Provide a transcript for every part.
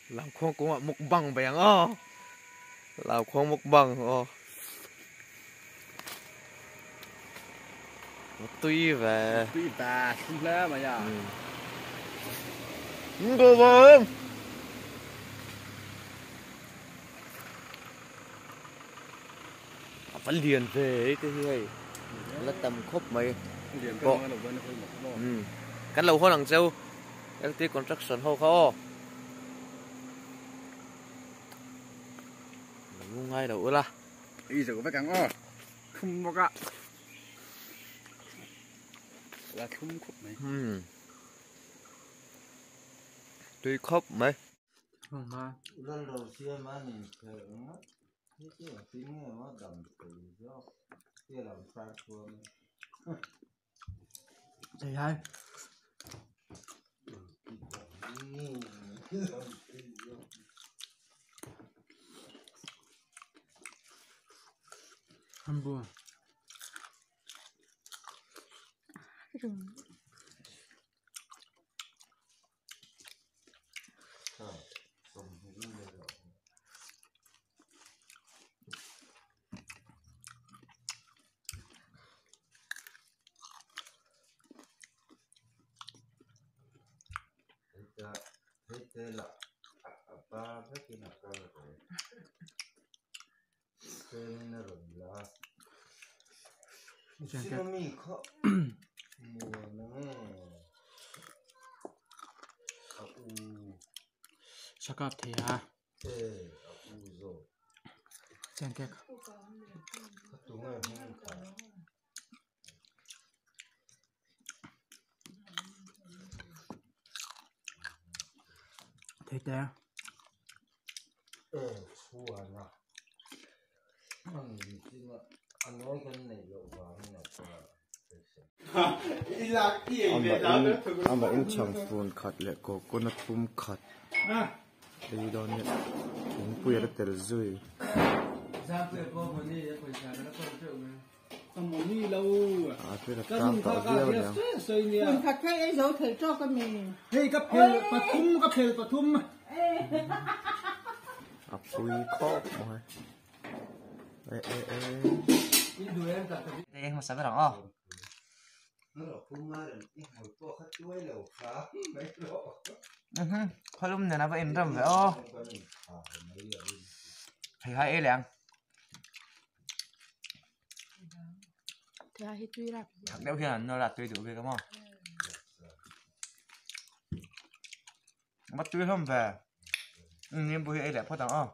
làm khoang cũng mục bằng bèn làm khoang mục bằng tuy về không lẽ mà ya cô vợ vẫn liền về ấy cái gì là tầm khóc mày bộ cắt lâu khó đằng sau cái tí construction hô khó ngay đầu là ý rồi phải càng không có cả là không khúc này tuy khóc mày không mà lần đầu tiên mà mình thấy nó cái tiếng này nó đầm từ do cái làm sao luôn thầy hai ăn buồn thế là ba cái kia là cái rồi thế nên là là xin mi khó mùa này chắc gặp thầy à rồi xem cái đúng rồi không cả thầy té xua nào anh nói cái này lộ vào như nào anh bảo in chẳng phun khát lệ cô nó phun khát đi đó nhỉ cũng quay được từ dưới ra quay qua một đi quay ra nó có chỗ mà không muốn đi lâu quay được cam tỏi riêu nhỉ mình thật cái dấu thể cho con mình hey cấp phèn Pathum pui khó mà đây em mà sao cái đó nó là phun mà cái hồi có khách chuối lẩu khá mấy độ thôi lúc này nó vẫn em rầm vậy thầy hai lẹng thì hay truy ra đeo khi là nó là tùy đủ về đúng không bắt tùy không về nhưng bùi ấy lẹ phát tặng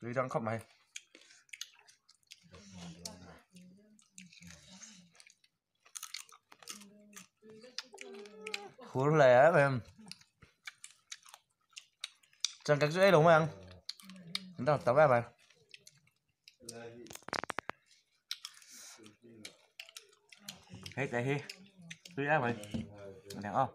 tùy đang khóc mày khốn lẻ em chẳng cách dễ đúng không anh chúng ta tập ra mày hết đây hi tùy ra mày đẹp không